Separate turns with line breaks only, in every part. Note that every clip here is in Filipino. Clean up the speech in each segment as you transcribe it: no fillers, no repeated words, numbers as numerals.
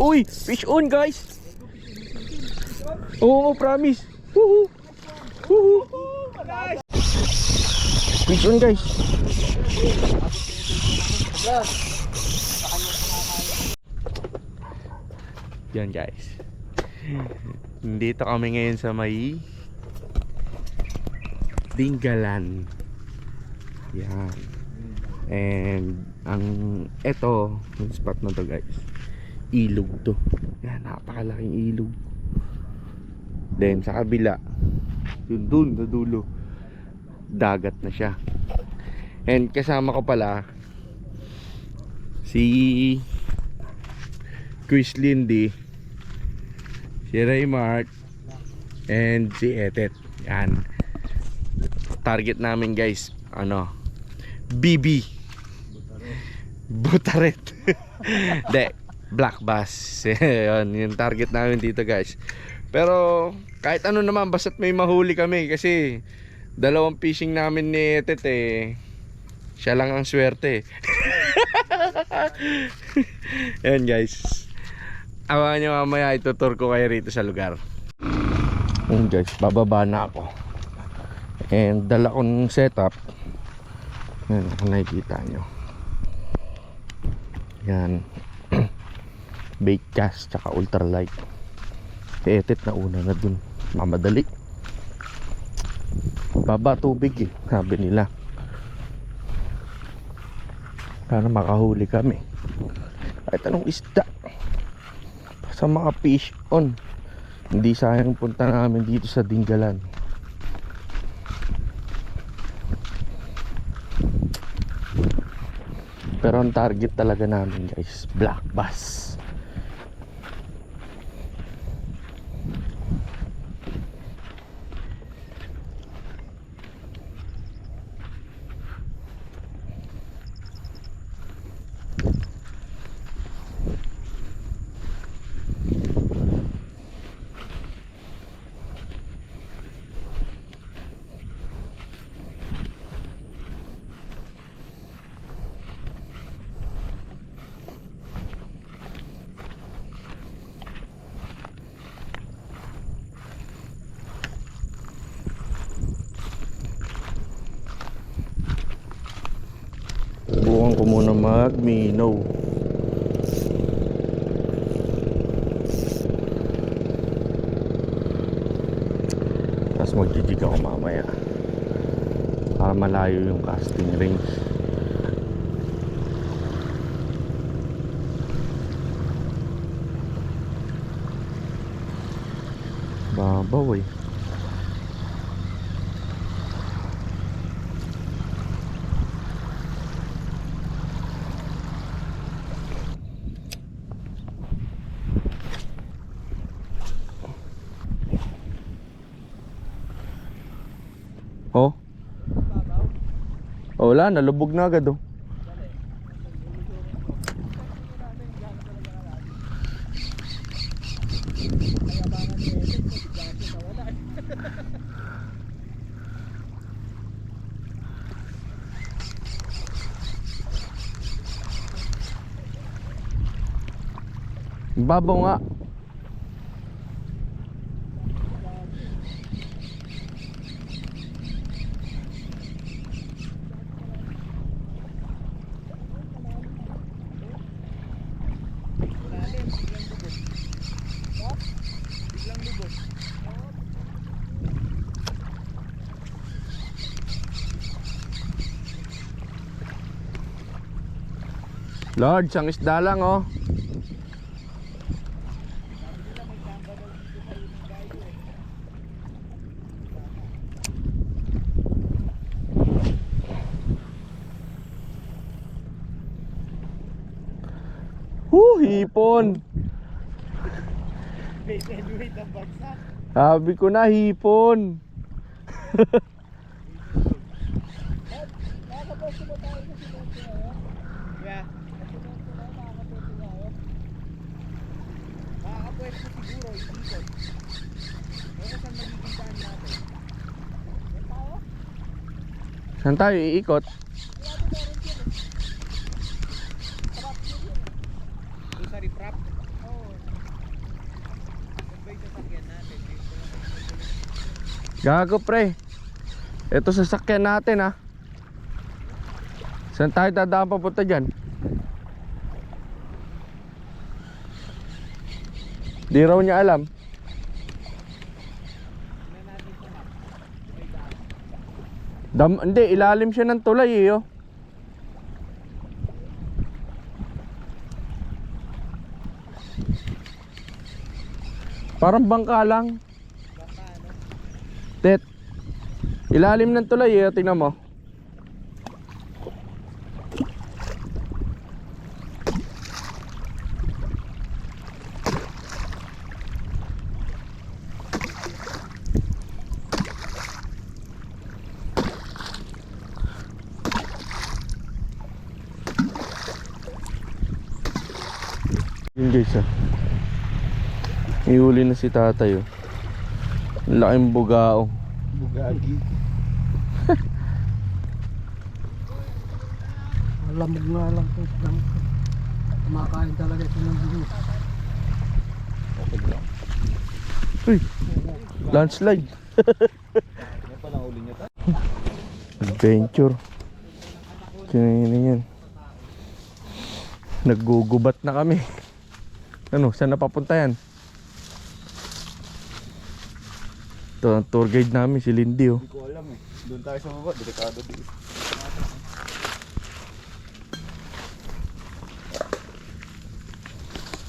Uy, fish on guys. Oo, promise. Woohoo. Woohoo. Fish on guys. Yan guys. Dito kami ngayon sa may Dingalan. Yan. And ang eto, yung spot na to guys, ilog to. Yan, napakalaking ilog. Then sa kabila, yun dun sa dulo, dagat na siya. And kasama ko pala si Chris Lindy, si Raymart, and si Etet. Yan. Target namin guys, ano, BB Butaret. De, black bass. Yun, yung target namin dito guys. Pero kahit ano naman, basta't may mahuli kami. Kasi dalawang fishing namin ni Etet siya lang ang swerte. Yan guys, awan nyo mamaya, itutur ko kayo rito sa lugar. Yan guys, bababa na ako. And dala kong setup. Yan, kung nakikita nyo. Yan. Bait cast, tsaka ultralight. Si Etet na una na dun. Mamadali. Baba tubig sabi nila. Para makahuli kami. Kahit anong isda. Sa mga fish on. Hindi sayang punta namin dito sa Dingalan. Pero ang target talaga namin guys, black bass. Bukan ko muna magminaw. Tapos magjijig ako mamaya para malayo yung casting range. Babaw Oh. Oh, wala, nalubog na agad Babaw nga. Lord, sang isda lang hipon. Sabi ko na hipon. Saan tayo iikot? Sa riprap? Gago pre. Ito sasakyan natin ha. Saan tayo dadaan papunta dyan? Di raw niya alam. Hindi, ilalim siya ng tulay eh oh. Parang bangka lang. Tet, ilalim ng tulay eh, tingnan mo. Yun guys ah, ihuli na si tatay oh. Laking bugao.
Bugagi. Malamig nga lang po. Kumakain talaga ito ng buhos.
Okay lang.
Uy, landslide.
Ano pa lang uli niya ta?
Adventure. Kininin yan. Naggugubat na kami. Ano, saan napapunta yan? Ito ang tour guide namin, si Lindy oh.
Hindi ko alam eh. Doon tayo sa baba, delikado din.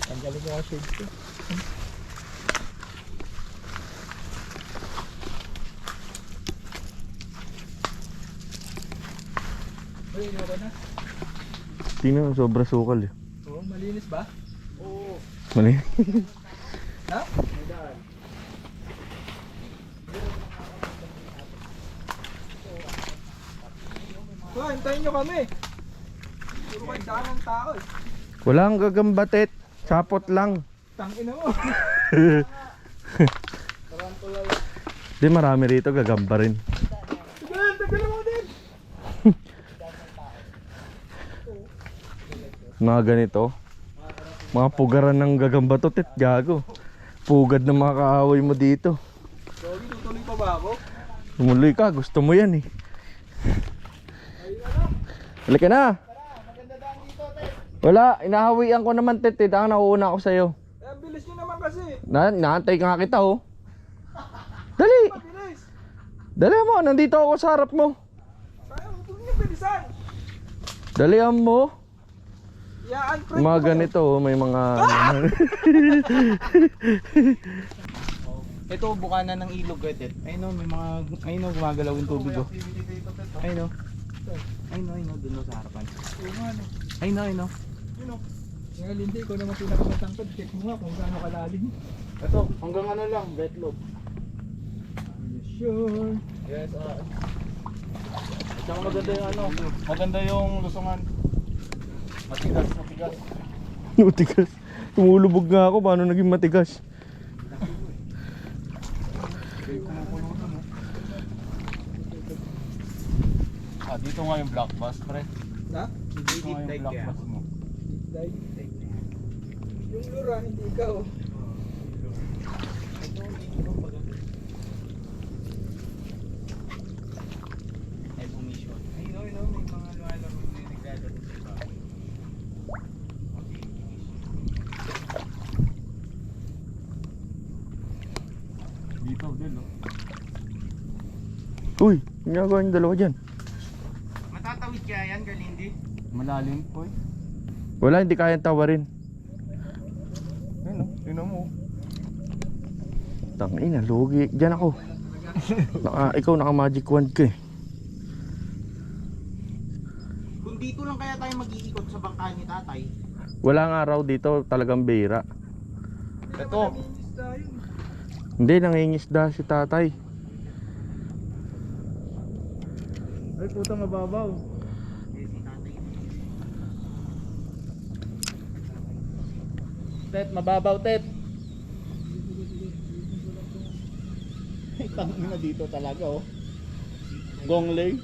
Ang galing yung shade ko. Uy, ano ba na?
Tingnan mo, sobra sukal eh.
Oo, malinis ba? Oo.
Mali.
Ha? So, hintayin nyo kami. Puro kayo daan ng tao eh.
Walang gagambatet. Sapot lang.
Tangina mo.
Di marami rito gagamba rin.
Tagal mo din.
Mga ganito. Mga pugaran ng gagamba to, tit, gago. Pugad ng mga kaaway mo dito.
Sorry, tutuloy pa ba ako?
Tumuloy ka, gusto mo yan eh. Halika na. Wala, inahawian ko naman tit, ang nauuna ako sa'yo.
Eh, ang bilis nyo naman kasi.
Naantay ka nga kita oh. Dali.
Mabilis.
Dali mo, nandito ako sa harap mo.
Sayang, huwag nyo bilisan.
Dalihan mo.
Yaan, pre.
Mga ganito oh, may mga
Ito, bukana ng ilog ito. Ayun o, may mga, ayun o, gumagalaw yung tubig o. Ayun o. Ayun o, dun o sa harapan. Ayun o, ayun o.
Ngayon, hindi ko naman pinakamatangkad. Check mo nga kung gaano kalalim.
Ito, hanggang ano lang, betlog.
Sure.
Yes, tsaka maganda yung ano, maganda yung lusungan. Matigas, matigas.
matigas. Tumulubog nga ako, paano naging matigas?
Dito nga yung black bass, pre.
Ha?
Dito nga yung black bass mo.
Yung lura, hindi ikaw.
Ay, pumisyon. Ayun, may mga lumalaro na naglalaro sa iba. Dito din, no?
Uy, ginagawa yung dalawa dyan.
Matatawid kaya yan, Galindi? Malalim po eh.
Wala, hindi kayang tawarin.
Ayun, no? Tingnan mo.
Tangina, lugi. Diyan ako. Ikaw naka magic wand ka eh.
Kung dito lang kaya tayo mag-iikot sa bangka ni tatay.
Wala nga raw dito, talagang bihira.
Ito.
Hindi, nangingisda si tatay.
Ay, puta mababaw.
Eh, si tatay.
Tet, mababaw, Tet. Ay, tangin na dito talaga, oh. Gonglay.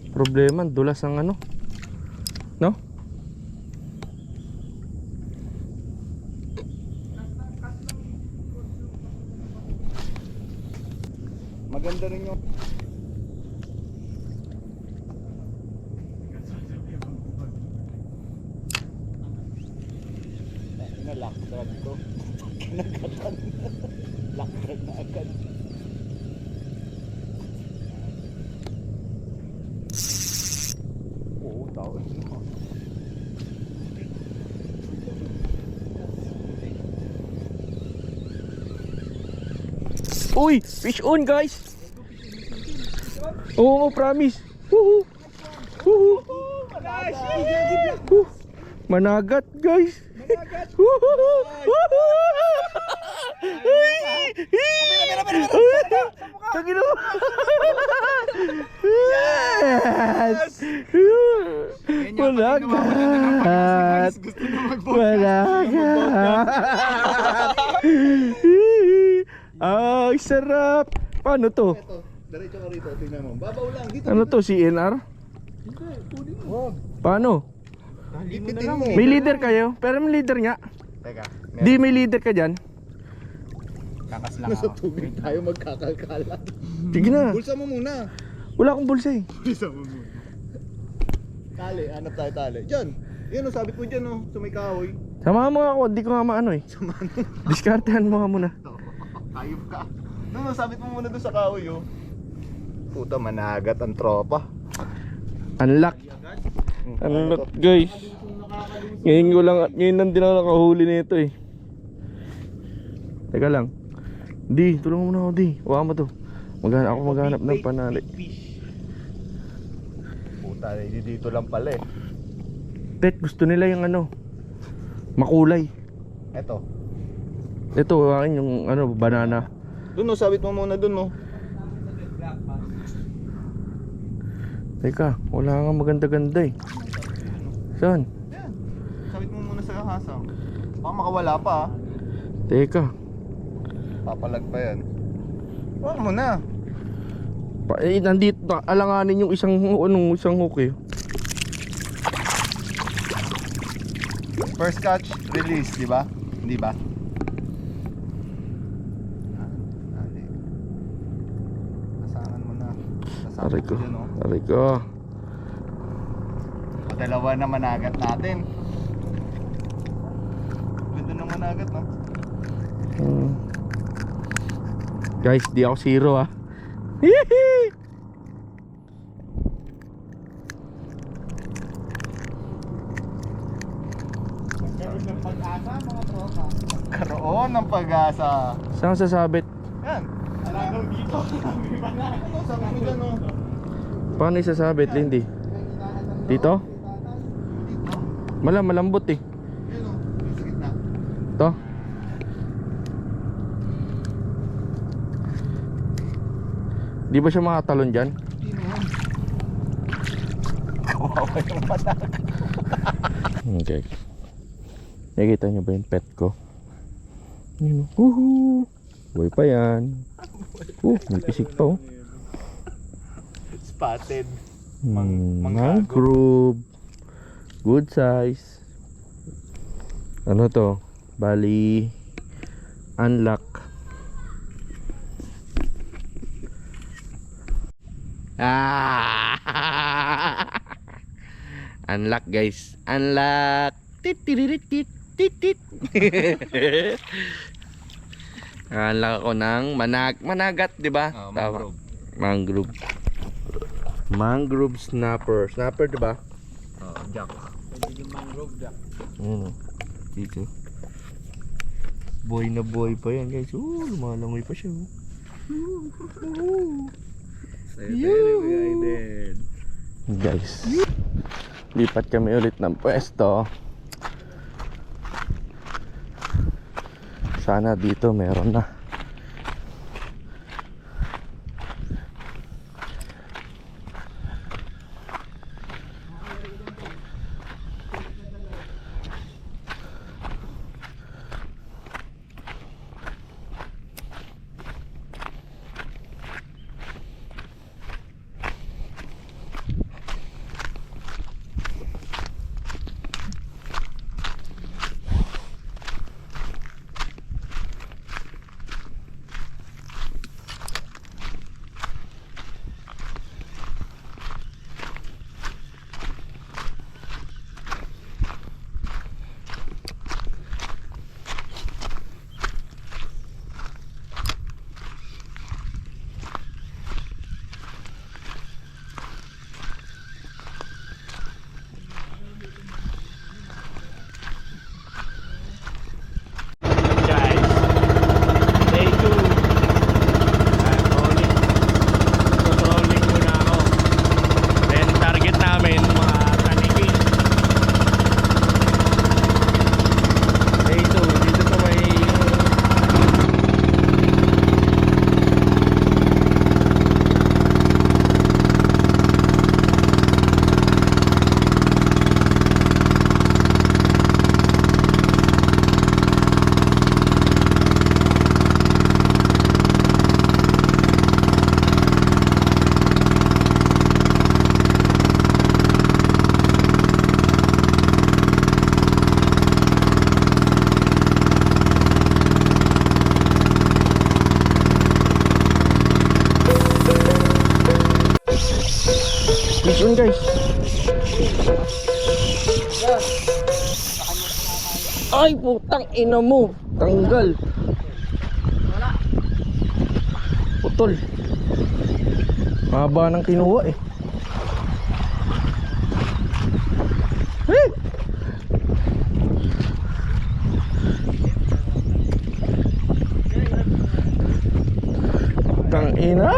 Problema, dulas ang ano. No?
Maganda rin yung
Nalakad ko. Lakad na agad. Oo, tao.
Uy! Fish on guys! Oo, promise! Woohoo! Woohoo! Woo! Managat guys! Woohoo! Tagino mo! Yes! Managat! Managat! Ay, sarap! Paano to?
diretso ka rito, tingnan mo. Babaw lang dito.
Ano to, CNR? Paano?
Ipitin mo.
May leader kayo? Pero may leader nga.
Teka,
Di may leader ka dyan?
kakas lang
Nasa
ako.
tubig tayo magkakalkalan.
Sige na.
Bulsa mo muna.
Wala akong bulsa eh.
Bulsa mo muna. Tali, hanap tayo tali. Diyan. Yan o, sabit mo dyan o, sa may kahoy.
Samahan mo ako, di ko nga maano eh. Diskartehan mo nga muna.
Ayop ka. Doon, sabit mo muna doon sa kahoy o. Puta, managat ang tropa.
Unlock. Unlock guys. Ngayon ko lang, ngayon lang din ako nakahuli nito eh. Teka lang. Di, tulungan mo na ako di. Huwag mo to. Ako maghanap ng panali.
Puta, dito lang pala eh.
Tet, gusto nila yung ano, makulay.
Eto.
Ito, akin yung ano, banana.
Doon o, sabit mo muna doon o.
Teka, wala nga maganda-ganda eh. Saan?
Yan. Sabit mo muna sa hasang. Baka makawala pa ah.
Teka.
Papalag pa yan. Huwag mo na.
Nandito, alanganin yung isang hook eh.
First catch, release, di ba? Hindi ba? Pasangan mo na.
Aray ko,
Dyan, oh.
aray ko.
Dalawa na managat natin. Ganda ng managat, no?
Guys, di ako zero ah. Hihi!
Karoon ng pag-asa.
Saan ka sasabit?
Yan. Ano, sabi mo dyan, oh.
Paano isasabit, Lindy? Dito? Malambot eh.
Yan, oh. Sa gitna.
Ito? Di ba siya makatalon dyan?
Hindi naman. Kawawa yung managat.
Okay. Nakikita niyo ba yung pet ko? Yun, woohoo! Buhay pa yan. May pisik pa oh.
Spotted.
Mangrove. Good size. Ano to? Bali unlock. Unlock guys. Unlock. Tit tit tit tit tit. Unlock ako ng managat, 'di ba? Tama. Mangrove. Mangrove snapper. Snapper, 'di ba?
Jack.
Yung mangrove jack.
Dito. Boy na boy pa yan guys. Lumalangoy pa siya. Guys, lipat kami ulit ng pwesto. Sana dito meron na. Ay, putang ina mo. Tanggal. Putol. Haba ng kinuha eh. Eh! Putang ina.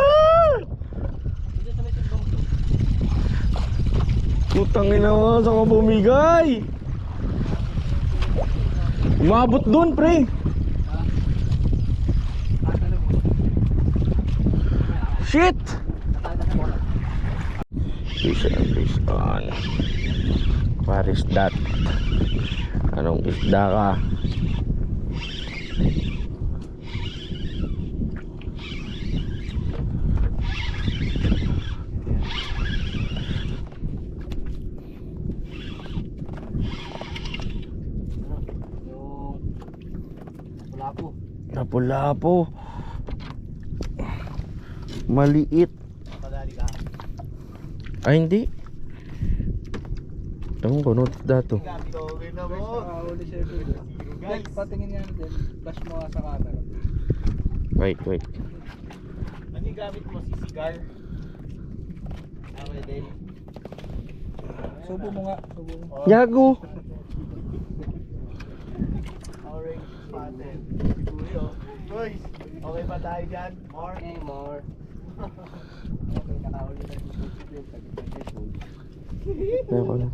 Putang ina mo, saan ka bumigay? Umabot dun, pre. Shit! Fish on. What is that? Anong isda ka? Lapu-lapu. Maliit.
Padali ka.
Ay, hindi. Tawang ko, notice dato.
Tawin na mo.
Guys, patingin yan din. Flash mo nga sa camera.
Wait.
Ano yung gamit mo? Sisigar? Okay din.
Subo mo nga. Subo mo.
Yago.
Orange spotted. Siguyo. Boys, okay ba tayo dyan? More?
Okay, more. Okay, nakahuli na si Subo.
Ayoko na.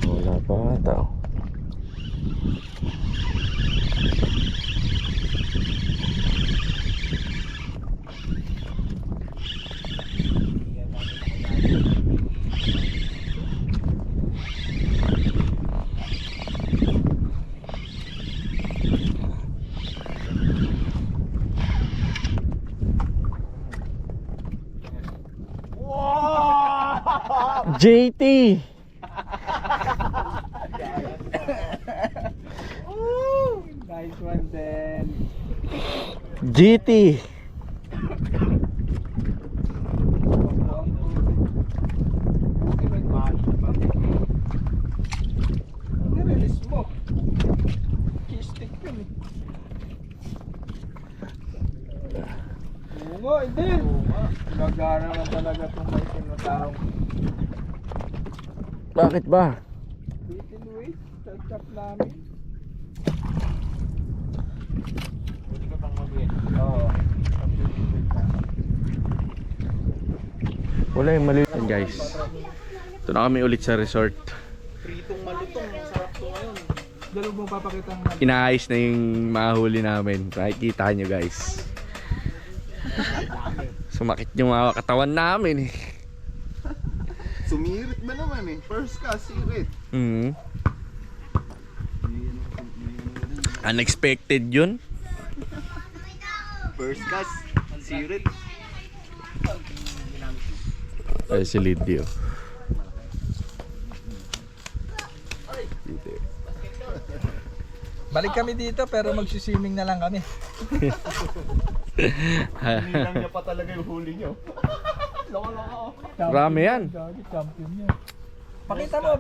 Wala pa ata. JT.
Nice one then.
GT.
Nire-release mo. Key-stick yun eh. Oo nga, hindi. Nagara na talaga itong maitim na tao.
Bakit ba?
Beaten weight, touch-up namin.
Hindi ka pang mag-win.
Oo.
Wala yung maliit guys. Ito na kami ulit sa resort.
Pritong malutong. Sarap to ngayon.
Dalo mo papakita ng
Inaayos na yung mahuli namin. Makikita nyo guys. Sumakit yung mga katawan namin eh.
Sumirit ba naman eh? First ka, sirit.
Unexpected yun.
First ka, sirit.
Ay si Lydio.
Balik kami dito pero magsiswimming na lang kami.
Hindi lang niya pa talaga yung huli niyo. Loko-loko.
Marami yan.
Gagi, champion yan. Pakita mo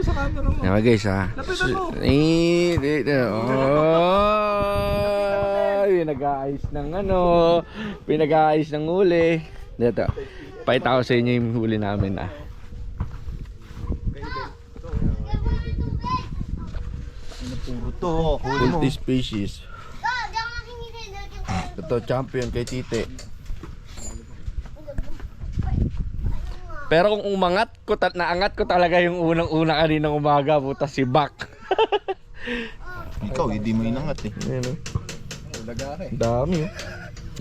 sa camera mo.
Yan guys ha.
Lapitan mo.
Pinag-aayos ng ano. Pinag-aayos ng huli. Dito. Pakita ko sa inyo yung huli namin ah.
Puro to. Huli mo.
Multi-species. Ito champion kay Tite. Pero kung umangat ko, naangat ko talaga yung unang-una kaninang umaga, buta si Bak.
Ikaw, hindi mo inangat eh.
Ayan,
Ulaga ka eh.
dami oh.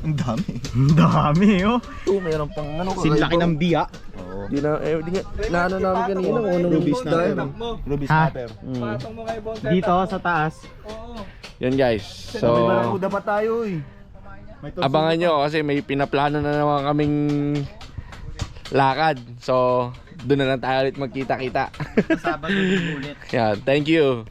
Ang dami.
Ang dami oh.
Ito, meron pang ano.
Sinlaki ng biya.
Oo.
Di na, di nga, naano namin kanina kung anong
Ruby
isda
snapper.
yun.
Ruby
Ha?
snapper.
Patong mo kay Bonser.
Dito sa taas.
Oo.
Yun guys, so
May barakuda pa tayo eh. May tulso
abangan
pa.
nyo kasi may pinaplano na naman kaming lakad. So, doon na lang tayo ulit magkita-kita.
Sabado ulit.
Yeah, thank you.